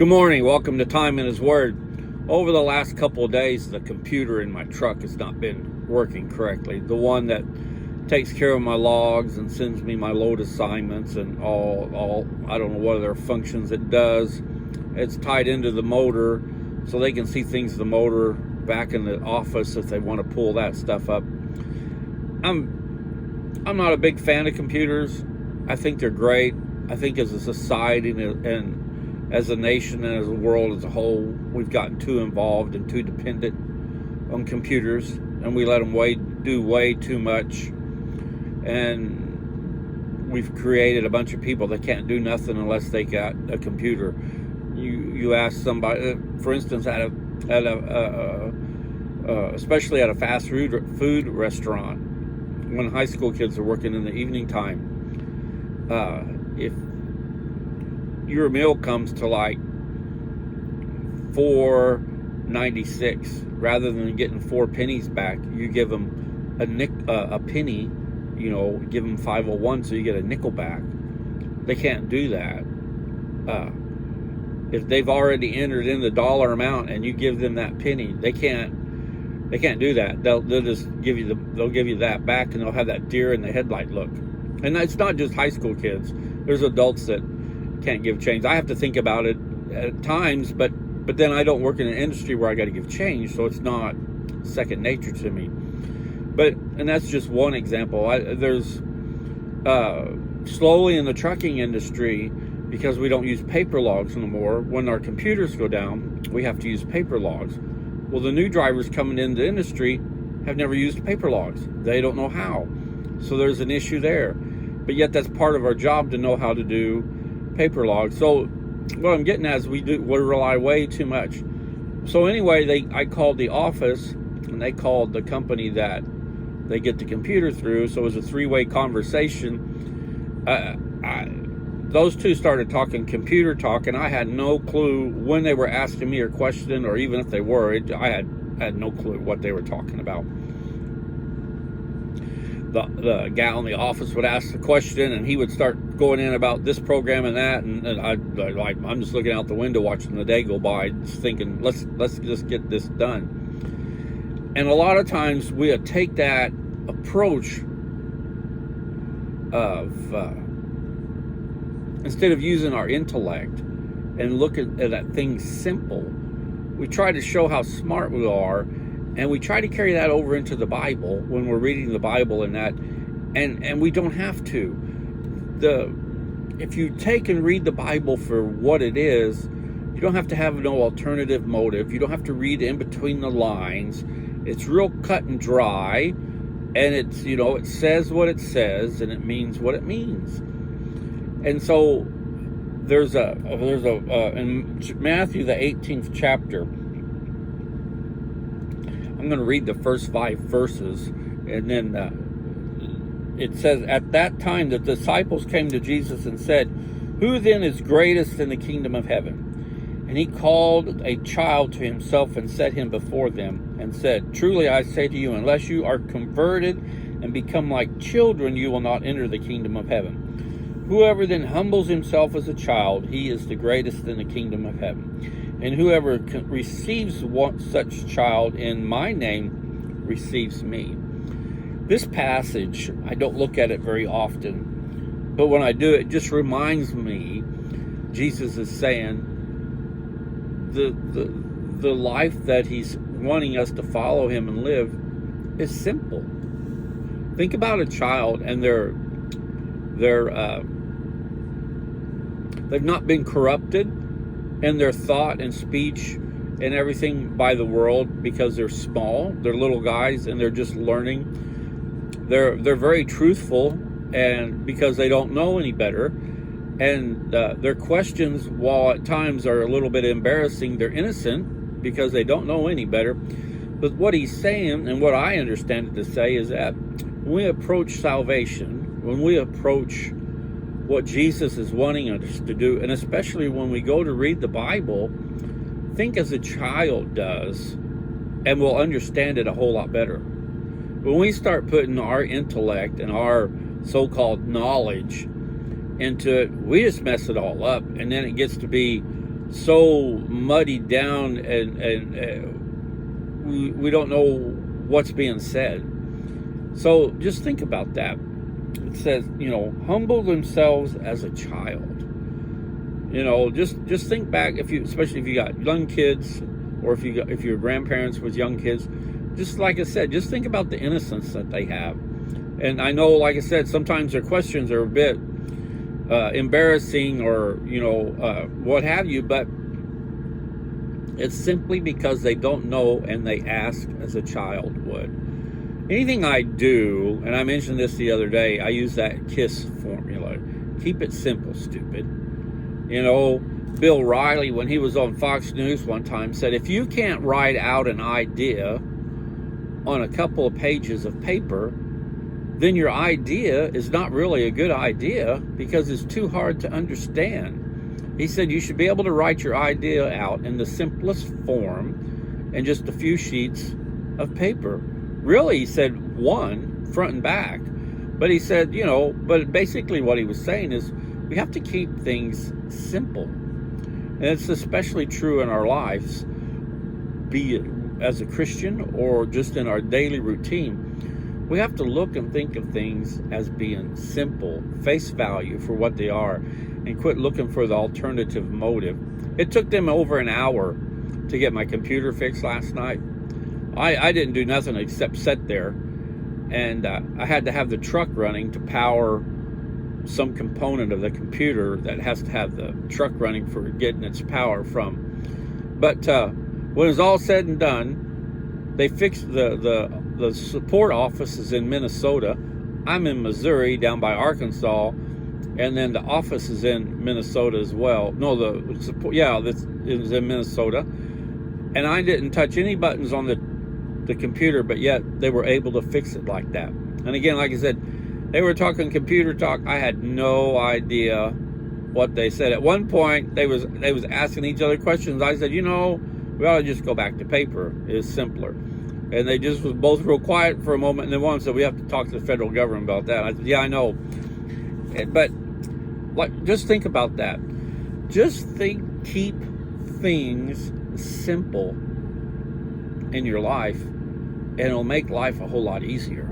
Good morning. Welcome to Time in His Word. Over the last couple of days, the computer in my truck has not been working correctly. The one that takes care of my logs and sends me my load assignments and all I don't know what other functions it does. It's tied into the motor so they can see things in the motor back in the office if they want to pull that stuff up. I'm not a big fan of computers. I think they're great. I think as a society and as a nation and as a world as a whole, we've gotten too involved and too dependent on computers, and we let them do way too much. And we've created a bunch of people that can't do nothing unless they got a computer. You ask somebody, for instance, especially at a fast food restaurant, when high school kids are working in the evening time, if your meal comes to like $4.96, rather than getting 4 pennies back, you give them a penny, give them 501, so you get a nickel back. They can't do that. If they've already entered in the dollar amount and you give them that penny, they can't do that. They'll just give you that back, and they'll have that deer in the headlight look. And it's not just high school kids. There's adults that can't give change. I have to think about it at times, but then I don't work in an industry where I got to give change, so it's not second nature to me. And that's just one example. There's slowly in the trucking industry, because we don't use paper logs anymore. When our computers go down, we have to use paper logs. Well, the new drivers coming into the industry have never used paper logs. They don't know how. So there's an issue there. But yet that's part of our job, to know how to do paper logs. So what I'm getting at is we rely way too much. So anyway, I called the office, and they called the company that they get the computer through. So it was a three-way conversation. Those two started talking computer talk, and I had no clue when they were asking me a question, or even if they were, I had no clue what they were talking about. The gal in the office would ask the question, and he would start going in about this program and that, and I'm just looking out the window watching the day go by, just thinking, let's just get this done. And a lot of times we take that approach of instead of using our intellect and looking at things simple, we try to show how smart we are, and we try to carry that over into the Bible when we're reading the Bible and that, and we don't have to. If you take and read the Bible for what it is, you don't have to have no alternative motive. You don't have to read in between the lines. It's real cut and dry, and it's, it says what it says, and it means what it means. And so there's in Matthew, the 18th chapter, I'm going to read the first 5 verses, and then it says, "At that time the disciples came to Jesus and said, 'Who then is greatest in the kingdom of heaven?' And he called a child to himself and set him before them and said, 'Truly I say to you, unless you are converted and become like children, you will not enter the kingdom of heaven. Whoever then humbles himself as a child, he is the greatest in the kingdom of heaven. And whoever receives such child in my name receives me.'" This passage, I don't look at it very often, but when I do, it just reminds me, Jesus is saying the life that he's wanting us to follow him and live is simple. Think about a child, and they've not been corrupted in their thought and speech and everything by the world, because they're small, they're little guys, and they're just learning. They're very truthful, and because they don't know any better, and their questions, while at times are a little bit embarrassing, they're innocent because they don't know any better. But what he's saying, and what I understand it to say, is that when we approach salvation, when we approach what Jesus is wanting us to do, and especially when we go to read the Bible, think as a child does, and we'll understand it a whole lot better. When we start putting our intellect and our so-called knowledge into it, we just mess it all up, and then it gets to be so muddied down, and we don't know what's being said. So just think about that. It says, humble themselves as a child. Just think back, especially if you got young kids, or if your grandparents with young kids. Just like I said, just think about the innocence that they have. And I know, like I said, sometimes their questions are a bit embarrassing, or what have you, but it's simply because they don't know, and they ask as a child would. Anything I do, and I mentioned this the other day, I use that KISS formula. Keep it simple, stupid. Bill Riley, when he was on Fox News one time, said, if you can't write out an idea on a couple of pages of paper, then your idea is not really a good idea, because it's too hard to understand. He said you should be able to write your idea out in the simplest form in just a few sheets of paper. Really, he said one, front and back. But he said, but basically what he was saying is we have to keep things simple. And it's especially true in our lives, be it as a Christian or just in our daily routine. We have to look and think of things as being simple, face value for what they are, and quit looking for the alternative motive. It took them over an hour to get my computer fixed last night. I didn't do nothing except sit there, and I had to have the truck running to power some component of the computer that has to have the truck running for getting its power from. But when it's all said and done, they fixed the support office is in Minnesota. I'm in Missouri, down by Arkansas, and then the office is in Minnesota as well. No, the support, this is in Minnesota. And I didn't touch any buttons on the computer, but yet they were able to fix it like that. And again, like I said, they were talking computer talk. I had no idea what they said. At one point, they was asking each other questions. I said, we ought to just go back to paper. It's simpler. And they just was both real quiet for a moment, and then one said, we have to talk to the federal government about that. I said, yeah, I know. But just think about that. Keep things simple in your life, and it'll make life a whole lot easier.